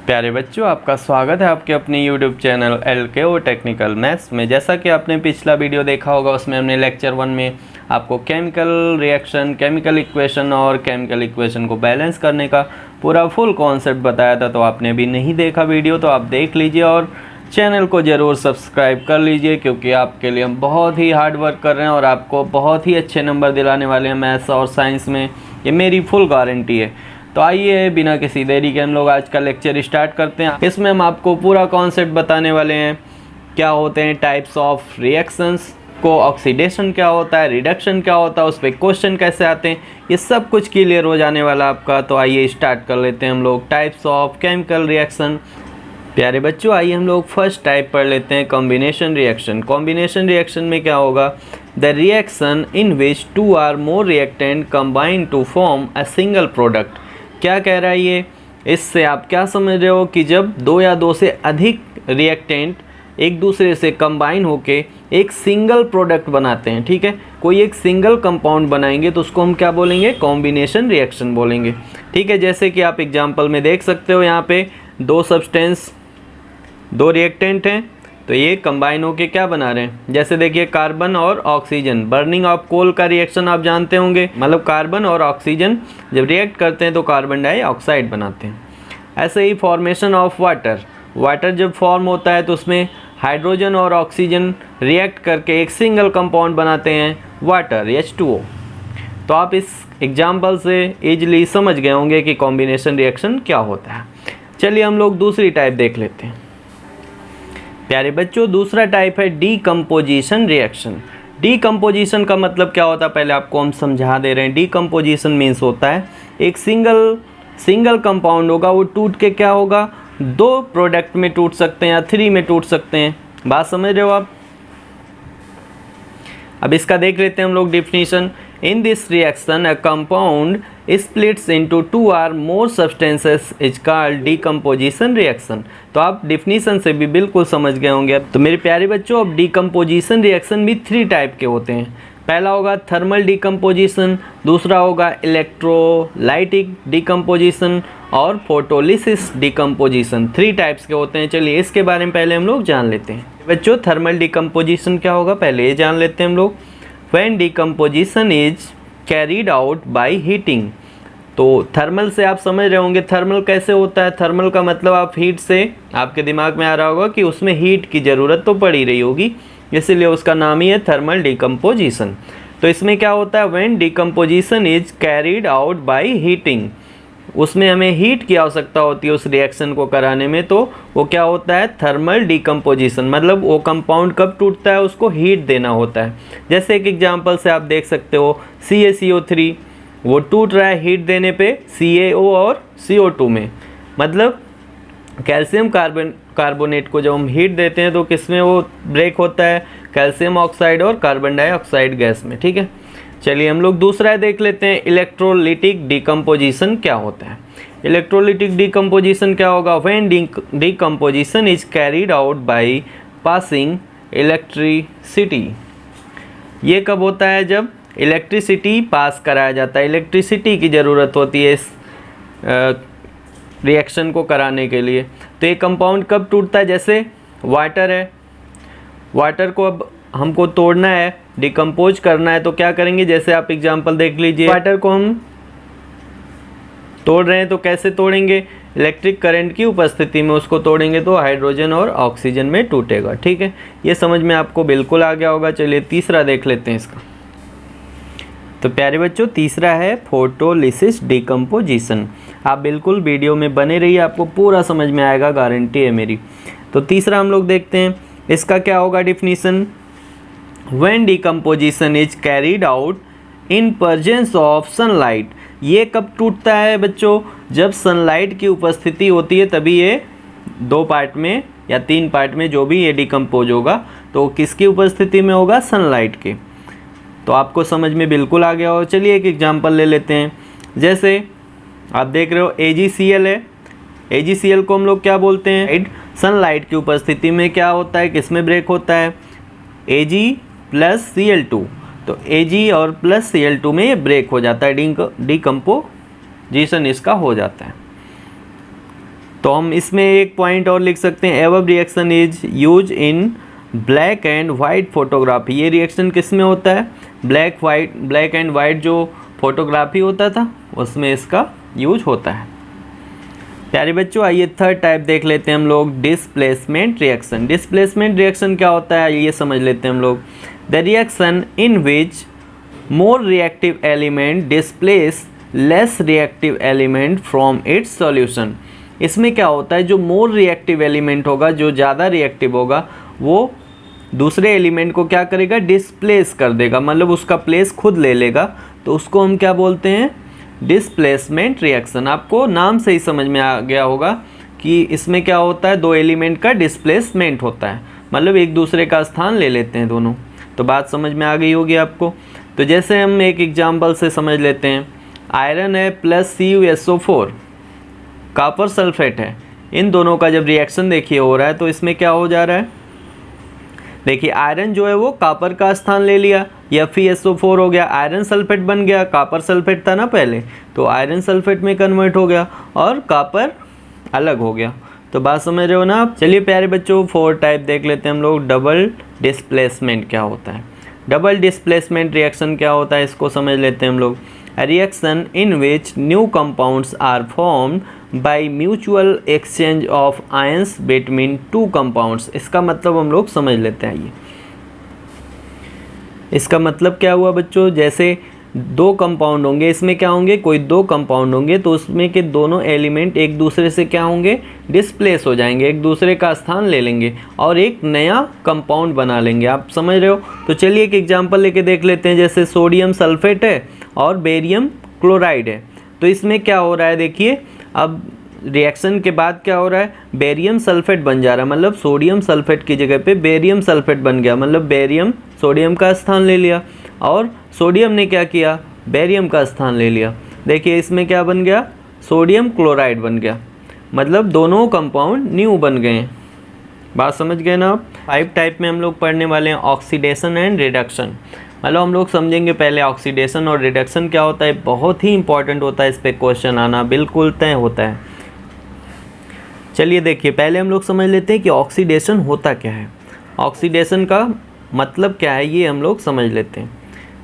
प्यारे बच्चों, आपका स्वागत है आपके अपने YouTube channel LKO technical maths में। जैसा कि आपने पिछला वीडियो देखा होगा, उसमें हमने लेक्चर 1 में आपको केमिकल रिएक्शन, केमिकल इक्वेशन और केमिकल इक्वेशन को बैलेंस करने का पूरा फुल कॉन्सेप्ट बताया था। तो आपने अभी नहीं देखा वीडियो तो आप देख लीजिए और चैनल को ज़रूर सब्सक्राइब कर लीजिए, क्योंकि आपके लिए हम बहुत ही हार्ड वर्क कर रहे हैं और आपको बहुत ही अच्छे नंबर दिलाने वाले हैं मैथ्स और साइंस में। ये मेरी फुल गारंटी है। तो आइए बिना किसी देरी के हम लोग आज का लेक्चर स्टार्ट करते हैं। इसमें हम आपको पूरा कॉन्सेप्ट बताने वाले हैं। क्या होते हैं टाइप्स ऑफ रिएक्शंस, को ऑक्सीडेशन क्या होता है, रिडक्शन क्या होता है, उस पर क्वेश्चन कैसे आते हैं, ये सब कुछ क्लियर हो जाने वाला आपका। तो आइए स्टार्ट कर लेते हैं हम लोग टाइप्स ऑफ केमिकल रिएक्शन। प्यारे बच्चों, आइए हम लोग फर्स्ट टाइप पढ़ लेते हैं, कॉम्बिनेशन रिएक्शन। कॉम्बिनेशन रिएक्शन में क्या होगा? The reaction in which 2 or more reactant combine to form a single product. क्या कह रहा है ये? इससे आप क्या समझ रहे हो कि जब 2 या 2 से अधिक रिएक्टेंट एक दूसरे से कंबाइन होके एक सिंगल प्रोडक्ट बनाते हैं, ठीक है, कोई एक सिंगल कंपाउंड बनाएंगे तो उसको हम क्या बोलेंगे? कॉम्बिनेशन रिएक्शन बोलेंगे, ठीक है। जैसे कि आप एग्जांपल में देख सकते हो, यहाँ पे 2 सब्सटेंस, 2 रिएक्टेंट हैं, तो ये कंबाइन होके क्या बना रहे हैं? जैसे देखिए कार्बन और ऑक्सीजन, बर्निंग ऑफ कोल का रिएक्शन आप जानते होंगे, मतलब कार्बन और ऑक्सीजन जब रिएक्ट करते हैं तो कार्बन डाइऑक्साइड बनाते हैं। ऐसे ही फॉर्मेशन ऑफ वाटर, वाटर जब फॉर्म होता है तो उसमें हाइड्रोजन और ऑक्सीजन रिएक्ट करके एक सिंगल कंपाउंड बनाते हैं, वाटर, H2O। तो आप इस एग्जाम्पल से ईजिली समझ गए होंगे कि कॉम्बिनेशन रिएक्शन क्या होता है। चलिए हम लोग दूसरी टाइप देख लेते हैं। प्यारे बच्चों, दूसरा टाइप है डीकम्पोजिशन रिएक्शन। डीकम्पोजिशन का मतलब क्या होता है पहले आपको हम समझा दे रहे हैं। डीकम्पोजिशन मीन्स होता है एक सिंगल कंपाउंड होगा, वो टूट के क्या होगा? 2 प्रोडक्ट में टूट सकते हैं या 3 में टूट सकते हैं। बात समझ रहे हो आप? अब इसका देख लेते हैं हम लोग definition. In this reaction a compound splits into 2 or more substances is called decomposition reaction। तो आप डिफिनीशन से भी बिल्कुल समझ गए होंगे। तो मेरे प्यारे बच्चों, अब डीकम्पोजिशन रिएक्शन भी 3 टाइप के होते हैं। पहला होगा थर्मल डीकम्पोजिशन, दूसरा होगा इलेक्ट्रोलाइटिक डीकम्पोजिशन और फोटोलिसिस डीकम्पोजिशन। 3 टाइप्स के होते हैं। चलिए इसके बारे में पहले हम लोग जान लेते हैं। बच्चों, थर्मल डीकम्पोजिशन क्या होगा पहले ये जान लेते हैं हम लोग। When decomposition is carried out by heating. तो थर्मल से आप समझ रहे होंगे थर्मल कैसे होता है। थर्मल का मतलब आप हीट से, आपके दिमाग में आ रहा होगा कि उसमें हीट की ज़रूरत तो पड़ी रही होगी, इसीलिए उसका नाम ही है थर्मल डीकम्पोजिशन। तो इसमें क्या होता है? When decomposition is carried out by heating, उसमें हमें हीट की आवश्यकता होती है उस रिएक्शन को कराने में, तो वो क्या होता है? Thermal decomposition. मतलब वो कंपाउंड कब टूटता है, उसको हीट देना होता है। जैसे एक एग्जांपल से आप देख सकते हो CaCO3, वो टूट रहा है हीट देने पे CaO और CO2 में। मतलब कैल्शियम कार्बोनेट को जब हम हीट देते हैं तो किसमें वो ब्रेक होता है? कैल्शियम ऑक्साइड और कार्बन डाइऑक्साइड गैस में, ठीक है। चलिए हम लोग दूसरा देख लेते हैं, इलेक्ट्रोलिटिक डीकम्पोजिशन क्या होता है। इलेक्ट्रोलिटिक डीकम्पोजिशन क्या होगा? When decomposition is carried out by passing electricity. ये कब होता है? जब इलेक्ट्रिसिटी पास कराया जाता है। इलेक्ट्रिसिटी की ज़रूरत होती है इस रिएक्शन को कराने के लिए। तो ये कंपाउंड कब टूटता है? जैसे वाटर है, वाटर को अब हमको तोड़ना है, डिकम्पोज करना है, तो क्या करेंगे? जैसे आप एग्जांपल देख लीजिए, वाटर को हम तोड़ रहे हैं तो कैसे तोड़ेंगे? इलेक्ट्रिक करंट की उपस्थिति में उसको तोड़ेंगे तो हाइड्रोजन और ऑक्सीजन में टूटेगा, ठीक है। ये समझ में आपको बिल्कुल आ गया होगा। चलिए तीसरा देख लेते हैं इसका। तो प्यारे बच्चों, तीसरा है फोटोलिसिस डीकम्पोजिशन। आप बिल्कुल वीडियो में बने रहिए, आपको पूरा समझ में आएगा, गारंटी है मेरी। तो तीसरा हम लोग देखते हैं, इसका क्या होगा definition. When decomposition is carried out in presence of sunlight. ये कब टूटता है बच्चों? जब सनलाइट की उपस्थिति होती है, तभी ये 2 पार्ट में या 3 पार्ट में जो भी ये डिकम्पोज होगा तो किसकी उपस्थिति में होगा? सनलाइट के। तो आपको समझ में बिल्कुल आ गया हो। चलिए एक एग्जांपल ले लेते हैं। जैसे आप देख रहे हो AgCl है, AgCl को हम लोग क्या बोलते हैं? सनलाइट की उपस्थिति में क्या होता है, किसमें ब्रेक होता है? Ag plus Cl2। तो Ag और प्लस Cl2 में ये ब्रेक हो जाता है, डीकम्पोजिशन इसका हो जाता है। तो हम इसमें एक पॉइंट और लिख सकते हैं, above reaction is use in black and white photography. ये रिएक्शन किस में होता है? ब्लैक एंड वाइट जो फोटोग्राफी होता था उसमें इसका यूज होता है। प्यारे बच्चों, आइए थर्ड टाइप देख लेते हैं हम लोग, डिस्प्लेसमेंट रिएक्शन। डिस्प्लेसमेंट रिएक्शन क्या होता है ये समझ लेते हैं हम लोग। The reaction in which more reactive element displace less reactive element from its solution. इसमें क्या होता है, जो मोर रिएक्टिव एलिमेंट होगा, जो ज़्यादा रिएक्टिव होगा, वो दूसरे एलिमेंट को क्या करेगा? डिस्प्लेस कर देगा, मतलब उसका प्लेस खुद ले लेगा। तो उसको हम क्या बोलते हैं? Displacement reaction. आपको नाम से ही समझ में आ गया होगा कि इसमें क्या होता है, दो एलिमेंट का डिस्प्लेसमेंट होता है, मतलब एक दूसरे का स्थान ले लेते हैं दोनों। तो बात समझ में आ गई होगी आपको। तो जैसे हम एक एग्जाम्पल से समझ लेते हैं, आयरन है प्लस CuSO4, कॉपर सल्फेट है, इन दोनों का जब रिएक्शन देखिए हो रहा है तो इसमें क्या हो जा रहा है? देखिए आयरन जो है वो कॉपर का स्थान ले लिया, FeSO4 हो गया, आयरन सल्फेट बन गया, कॉपर सल्फेट था ना पहले, तो आयरन सल्फेट में कन्वर्ट हो गया और कॉपर अलग हो गया। तो बात समझ रहे हो ना आप। चलिए प्यारे बच्चों, फोर्थ टाइप देख लेते हैं हम लोग, डबल डिस्प्लेसमेंट क्या होता है। डबल डिस्प्लेसमेंट रिएक्शन क्या होता है इसको समझ लेते हैं हम लोग। A reaction in which new compounds are formed by mutual exchange of ions between two compounds। इसका मतलब हम लोग समझ लेते हैं। ये इसका मतलब क्या हुआ बच्चों, जैसे दो कंपाउंड होंगे, इसमें क्या होंगे, कोई दो कंपाउंड होंगे, तो उसमें के दोनों एलिमेंट एक दूसरे से क्या होंगे? डिस्प्लेस हो जाएंगे, एक दूसरे का स्थान ले लेंगे और एक नया कंपाउंड बना लेंगे। आप समझ रहे हो। तो चलिए एक एग्जांपल लेके देख लेते हैं। जैसे सोडियम सल्फेट है और बेरियम क्लोराइड है, तो इसमें क्या हो रहा है देखिए, अब रिएक्शन के बाद क्या हो रहा है, बेरियम सल्फेट बन जा रहा है, मतलब सोडियम सल्फेट की जगह पे बेरियम सल्फेट बन गया, मतलब बेरियम सोडियम का स्थान ले लिया और सोडियम ने क्या किया, बेरियम का स्थान ले लिया। देखिए इसमें क्या बन गया, सोडियम क्लोराइड बन गया, मतलब दोनों कंपाउंड न्यू बन गए हैं। बात समझ गए ना आप। 5 टाइप में हम लोग पढ़ने वाले हैं, ऑक्सीडेशन एंड रिडक्शन। मतलब हम लोग समझेंगे पहले ऑक्सीडेशन और रिडक्शन क्या होता है, बहुत ही इंपॉर्टेंट होता है, इस पर क्वेश्चन आना बिल्कुल तय होता है। चलिए देखिए पहले हम लोग समझ लेते हैं कि ऑक्सीडेशन होता क्या है, ऑक्सीडेशन का मतलब क्या है, ये हम लोग समझ लेते हैं।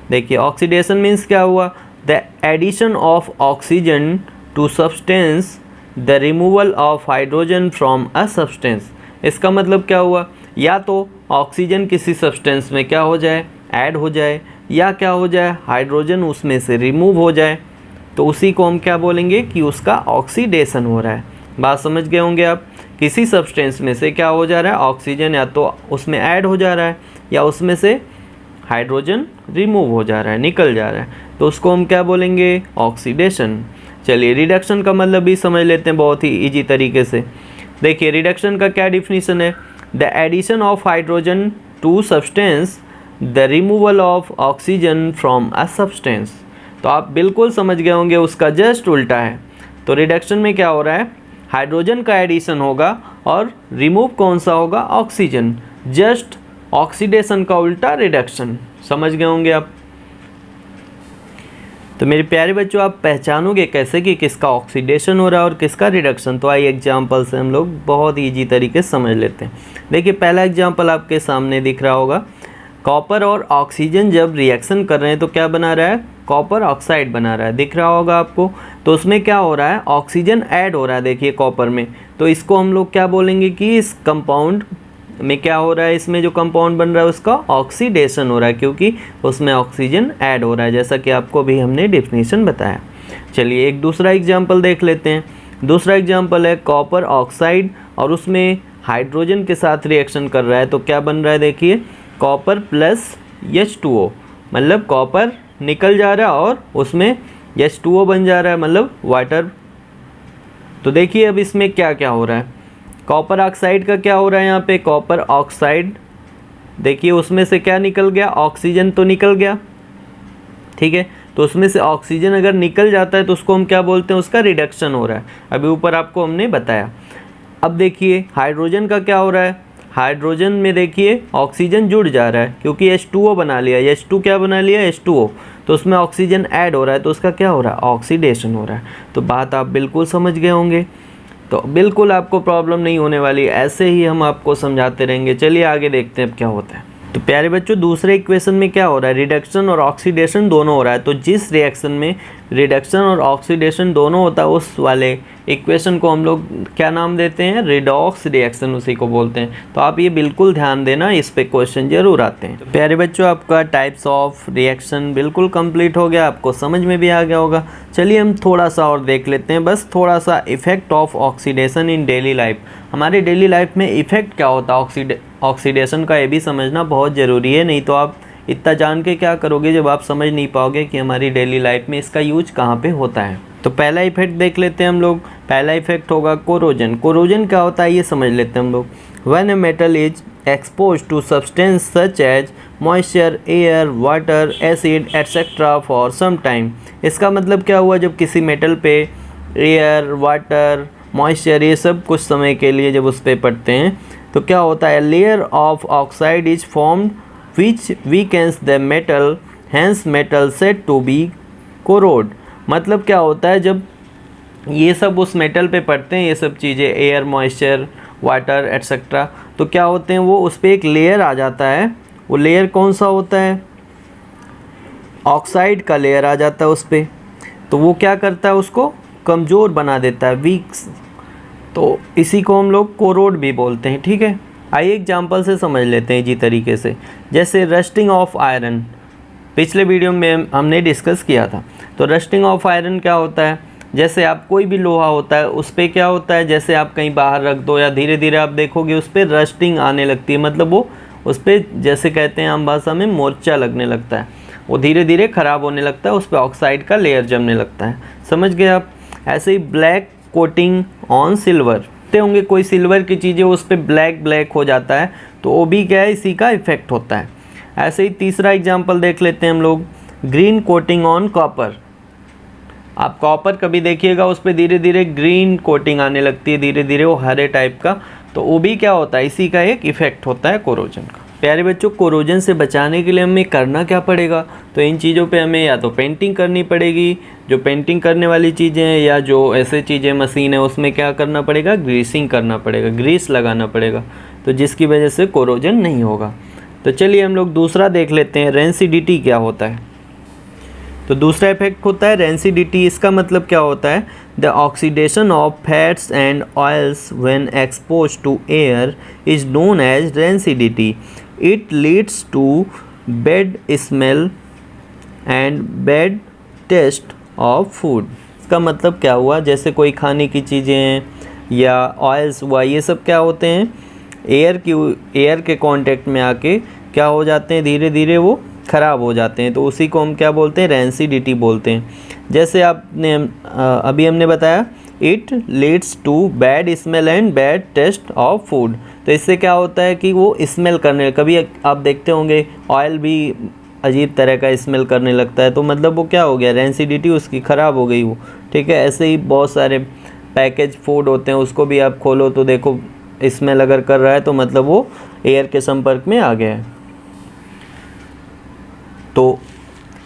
देखिए ऑक्सीडेशन मीन्स क्या हुआ, the addition of oxygen to substance, the removal of hydrogen from a substance. इसका मतलब क्या हुआ, या तो ऑक्सीजन किसी सब्सटेंस में क्या हो जाए, ऐड हो जाए, या क्या हो जाए, हाइड्रोजन उसमें से रिमूव हो जाए, तो उसी को हम क्या बोलेंगे कि उसका ऑक्सीडेशन हो रहा है। बात समझ गए होंगे आप। किसी सब्सटेंस में से क्या हो जा रहा है, ऑक्सीजन या तो उसमें ऐड हो जा रहा है या उसमें से हाइड्रोजन रिमूव हो जा रहा है, निकल जा रहा है, तो उसको हम क्या बोलेंगे, ऑक्सीडेशन। चलिए रिडक्शन का मतलब भी समझ लेते हैं बहुत ही इजी तरीके से। देखिए रिडक्शन का क्या डिफिनीशन है, the addition of hydrogen to substance, the removal of oxygen from a substance. तो आप बिल्कुल समझ गए होंगे, उसका जस्ट उल्टा है। तो रिडक्शन में क्या हो रहा है, हाइड्रोजन का एडिशन होगा और रिमूव कौन सा होगा, ऑक्सीजन। जस्ट ऑक्सीडेशन का उल्टा रिडक्शन। समझ गए होंगे आप। तो मेरे प्यारे बच्चों, आप पहचानोगे कैसे कि किसका ऑक्सीडेशन हो रहा है और किसका रिडक्शन। तो आइए एग्जाम्पल से हम लोग बहुत ईजी तरीके से समझ लेते हैं। देखिए पहला एग्जाम्पल आपके सामने दिख रहा होगा, कॉपर और ऑक्सीजन जब रिएक्शन कर रहे हैं तो क्या बना रहा है, कॉपर ऑक्साइड बना रहा है, दिख रहा होगा आपको। तो उसमें क्या हो रहा है, ऑक्सीजन ऐड हो रहा है देखिए कॉपर में, तो इसको हम लोग क्या बोलेंगे कि इस कंपाउंड में क्या हो रहा है, इसमें जो कंपाउंड बन रहा है उसका ऑक्सीडेशन हो रहा है, क्योंकि उसमें ऑक्सीजन ऐड हो रहा है, जैसा कि आपको भी हमने डेफिनेशन बताया। चलिए एक दूसरा एग्जाम्पल देख लेते हैं। दूसरा एग्जाम्पल है कॉपर ऑक्साइड और उसमें हाइड्रोजन के साथ रिएक्शन कर रहा है, तो क्या बन रहा है देखिए, कॉपर प्लस H2O, मतलब कॉपर निकल जा रहा है और उसमें H2O बन जा रहा है, मतलब वाटर। तो देखिए अब इसमें क्या क्या हो रहा है, कॉपर ऑक्साइड का क्या हो रहा है, यहाँ पे कॉपर ऑक्साइड, देखिए उसमें से क्या निकल गया, ऑक्सीजन तो निकल गया, ठीक है। तो उसमें से ऑक्सीजन अगर निकल जाता है तो उसको हम क्या बोलते हैं, उसका रिडक्शन हो रहा है, अभी ऊपर आपको हमने बताया। अब देखिए हाइड्रोजन का क्या हो रहा है, हाइड्रोजन में देखिए ऑक्सीजन जुड़ जा रहा है क्योंकि H2O बना लिया, H2 क्या बना लिया, H2O, तो उसमें ऑक्सीजन ऐड हो रहा है, तो उसका क्या हो रहा है, ऑक्सीडेशन हो रहा है। तो बात आप बिल्कुल समझ गए होंगे। तो बिल्कुल आपको प्रॉब्लम नहीं होने वाली, ऐसे ही हम आपको समझाते रहेंगे। चलिए आगे देखते हैं अब क्या होता है। तो प्यारे बच्चों, दूसरे इक्वेशन में क्या हो रहा है, रिडक्शन और ऑक्सीडेशन दोनों हो रहा है। तो जिस रिएक्शन में रिडक्शन और ऑक्सीडेशन दोनों होता है उस वाले इक्वेशन को हम लोग क्या नाम देते हैं, रिडॉक्स रिएक्शन, उसी को बोलते हैं। तो आप ये बिल्कुल ध्यान देना, इस पे क्वेश्चन जरूर आते हैं। तो प्यारे बच्चों, आपका टाइप्स ऑफ रिएक्शन बिल्कुल कंप्लीट हो गया, आपको समझ में भी आ गया होगा। चलिए हम थोड़ा सा और देख लेते हैं, बस थोड़ा सा effect of oxidation in daily life. हमारे डेली लाइफ में इफेक्ट क्या होता है ऑक्सीडेशन का, ये भी समझना बहुत ज़रूरी है। नहीं तो आप इतना जान के क्या करोगे जब आप समझ नहीं पाओगे कि हमारी डेली लाइफ में इसका यूज कहाँ पे होता है। तो पहला इफेक्ट देख लेते हैं हम लोग। पहला इफेक्ट होगा कोरोजन। कोरोजन क्या होता है ये समझ लेते हैं हम लोग। When a metal is expose to substance such as moisture, air, water, acid etcetera for some time. इसका मतलब क्या हुआ, जब किसी मेटल पे एयर, वाटर, मॉइस्चर, ये सब कुछ समय के लिए जब उस पर पड़ते हैं तो क्या होता है, layer of oxide is formed which weakens the metal, hence metal said to be corrode. मतलब क्या होता है, जब ये सब उस मेटल पे पड़ते हैं, ये सब चीज़ें एयर, मॉइस्चर, वाटर एटसेट्रा, तो क्या होते हैं वो उस पर एक लेयर आ जाता है। वो लेयर कौन सा होता है, ऑक्साइड का लेयर आ जाता है उस पर। तो वो क्या करता है, उसको कमज़ोर बना देता है, वीक्स। तो इसी को हम लोग कोरोड भी बोलते हैं। ठीक है, आइए एग्जांपल से समझ लेते हैं जी तरीके से। जैसे रस्टिंग ऑफ आयरन, पिछले वीडियो में हमने डिस्कस किया था। तो रस्टिंग ऑफ आयरन क्या होता है, जैसे आप कोई भी लोहा होता है उस पर क्या होता है, जैसे आप कहीं बाहर रख दो या धीरे धीरे आप देखोगे उस पर रस्टिंग आने लगती है। मतलब वो उस पर जैसे कहते हैं आम भाषा में मोर्चा लगने लगता है, वो धीरे धीरे ख़राब होने लगता है, उस पर ऑक्साइड का लेयर जमने लगता है। समझ गए आप। ऐसे ही ब्लैक कोटिंग ऑन सिल्वर, होंगे कोई सिल्वर की चीज़ें उस पर ब्लैक ब्लैक हो जाता है, तो वो भी क्या है, इसी का इफेक्ट होता है। ऐसे ही तीसरा एग्जांपल देख लेते हैं हम लोग, ग्रीन कोटिंग ऑन कॉपर। आप कॉपर कभी देखिएगा उस पर धीरे धीरे ग्रीन कोटिंग आने लगती है, धीरे धीरे वो हरे टाइप का, तो वो भी क्या होता है, इसी का एक इफेक्ट होता है कोरोजन का। प्यारे बच्चों, कोरोजन से बचाने के लिए हमें करना क्या पड़ेगा, तो इन चीज़ों पे हमें या तो पेंटिंग करनी पड़ेगी, जो पेंटिंग करने वाली चीज़ें हैं, या जो ऐसे चीज़ें मशीन है उसमें क्या करना पड़ेगा, ग्रीसिंग करना पड़ेगा, ग्रीस लगाना पड़ेगा, तो जिसकी वजह से कोरोजन नहीं होगा। तो चलिए हम लोग दूसरा देख लेते हैं, रेंसिडिटी क्या होता है। तो दूसरा इफेक्ट होता है रेंसिडिटी। इसका मतलब क्या होता है, the oxidation of fats and oils when expose to air is known as rancidity. It leads to bad smell and bad taste of food. इसका मतलब क्या हुआ, जैसे कोई खाने की चीज़ें हैं या ऑयल्स हुआ, ये सब क्या होते हैं, एयर के कांटेक्ट में आके क्या हो जाते हैं, धीरे धीरे वो ख़राब हो जाते हैं। तो उसी को हम क्या बोलते हैं, रेंसिडिटी बोलते हैं। जैसे आपने अभी हमने बताया, it leads to bad smell and bad taste of food. तो इससे क्या होता है कि वो स्मेल करने, कभी आप देखते होंगे ऑयल भी अजीब तरह का स्मेल करने लगता है, तो मतलब वो क्या हो गया, रेंसिडिटी उसकी ख़राब हो गई वो। ठीक है, ऐसे ही बहुत सारे पैकेज फूड होते हैं, उसको भी आप खोलो तो देखो स्मेल अगर कर रहा है तो मतलब वो एयर के संपर्क में आ गया है। तो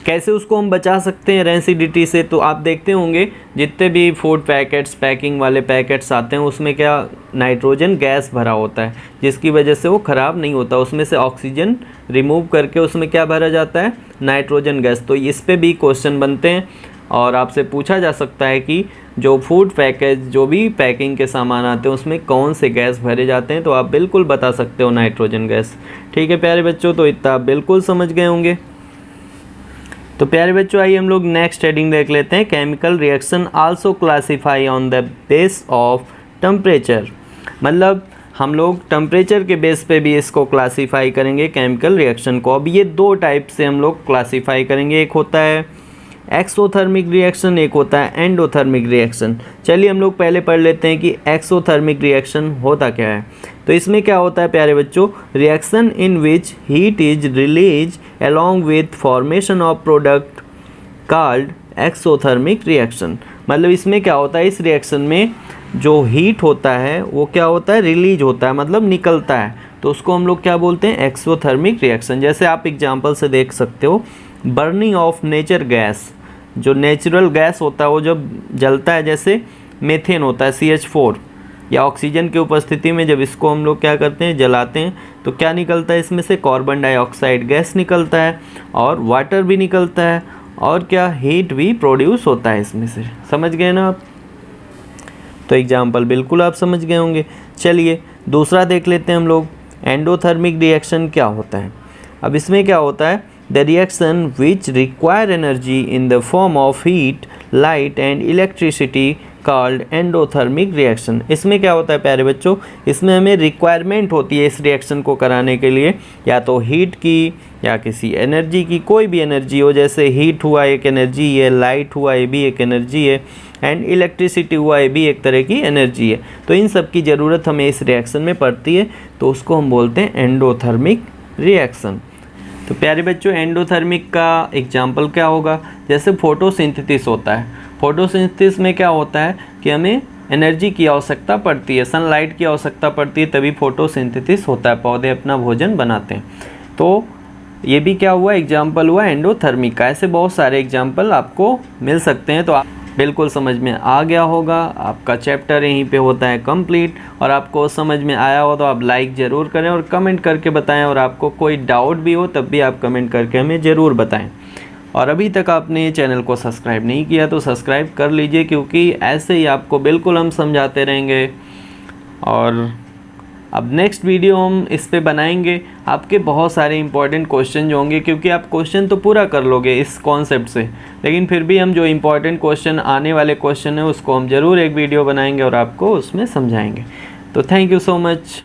कैसे उसको हम बचा सकते हैं रेंसिडिटी से, तो आप देखते होंगे जितने भी फूड पैकेट्स, पैकिंग वाले पैकेट्स आते हैं उसमें क्या नाइट्रोजन गैस भरा होता है, जिसकी वजह से वो ख़राब नहीं होता। उसमें से ऑक्सीजन रिमूव करके उसमें क्या भरा जाता है, नाइट्रोजन गैस। तो इस पे भी क्वेश्चन बनते हैं और आपसे पूछा जा सकता है कि जो फूड पैकेज, जो भी पैकिंग के सामान आते हैं उसमें कौन से गैस भरे जाते हैं, तो आप बिल्कुल बता सकते हो नाइट्रोजन गैस। ठीक है प्यारे बच्चों, तो इतना आप बिल्कुल समझ गए होंगे। तो प्यारे बच्चों, आइए हम लोग नेक्स्ट हेडिंग देख लेते हैं, chemical reaction also classify on the base of temperature. मतलब हम लोग टेम्परेचर के बेस पे भी इसको क्लासीफाई करेंगे केमिकल रिएक्शन को। अब ये दो टाइप से हम लोग क्लासीफाई करेंगे, एक होता है एक्सोथर्मिक रिएक्शन, एक होता है एंडोथर्मिक रिएक्शन। चलिए हम लोग पहले पढ़ लेते हैं कि एक्सोथर्मिक रिएक्शन होता क्या है। तो इसमें क्या होता है प्यारे बच्चों, reaction in which heat is release along with formation of product called exothermic reaction. मतलब इसमें क्या होता है, इस रिएक्शन में जो हीट होता है वो क्या होता है, रिलीज होता है, मतलब निकलता है, तो उसको हम लोग क्या बोलते हैं, एक्सोथर्मिक रिएक्शन। जैसे आप एग्जांपल से देख सकते हो, बर्निंग ऑफ नेचर गैस, जो नेचुरल गैस होता है वो जब जलता है, जैसे मेथेन होता है CH4, या ऑक्सीजन की उपस्थिति में जब इसको हम लोग क्या करते हैं, जलाते हैं, तो क्या निकलता है इसमें से, कार्बन डाइऑक्साइड गैस निकलता है और वाटर भी निकलता है और क्या, हीट भी प्रोड्यूस होता है इसमें से। समझ गए ना आप? तो एग्जाम्पल बिल्कुल आप समझ गए होंगे। चलिए दूसरा देख लेते हैं हम लोग, एंडोथर्मिक रिएक्शन क्या होता है। अब इसमें क्या होता है, the reaction which require energy in the form of heat, light and electricity called endothermic reaction. इसमें क्या होता है प्यारे बच्चों, इसमें हमें रिक्वायरमेंट होती है इस रिएक्शन को कराने के लिए, या तो हीट की या किसी एनर्जी की, कोई भी एनर्जी हो, जैसे हीट हुआ एक एनर्जी है, लाइट हुआ ये भी एक एनर्जी है, एंड इलेक्ट्रिसिटी हुआ ये भी एक तरह की एनर्जी है। तो इन सब की ज़रूरत हमें इस रिएक्शन में पड़ती है, तो उसको हम बोलते हैं एंडोथर्मिक रिएक्शन। तो प्यारे बच्चों एंडोथर्मिक का एग्जाम्पल क्या होगा, जैसे फोटोसिंथेसिस होता है। फोटोसिंथेसिस में क्या होता है कि हमें एनर्जी की आवश्यकता पड़ती है, सनलाइट की आवश्यकता पड़ती है, तभी फोटोसिंथेसिस होता है, पौधे अपना भोजन बनाते हैं। तो ये भी क्या हुआ, एग्जाम्पल हुआ एंडोथर्मिक का। ऐसे बहुत सारे एग्जाम्पल आपको मिल सकते हैं। तो आप बिल्कुल समझ में आ गया होगा, आपका चैप्टर यहीं पे होता है कंप्लीट। और आपको समझ में आया हो तो आप लाइक ज़रूर करें और कमेंट करके बताएं, और आपको कोई डाउट भी हो तब भी आप कमेंट करके हमें ज़रूर बताएं। और अभी तक आपने चैनल को सब्सक्राइब नहीं किया तो सब्सक्राइब कर लीजिए, क्योंकि ऐसे ही आपको बिल्कुल हम समझाते रहेंगे। और अब नेक्स्ट वीडियो हम इस पे बनाएंगे, आपके बहुत सारे इंपॉर्टेंट क्वेश्चन जो होंगे, क्योंकि आप क्वेश्चन तो पूरा कर लोगे इस कॉन्सेप्ट से, लेकिन फिर भी हम जो इंपॉर्टेंट क्वेश्चन, आने वाले क्वेश्चन है, उसको हम ज़रूर एक वीडियो बनाएंगे और आपको उसमें समझाएंगे। तो थैंक यू सो मच।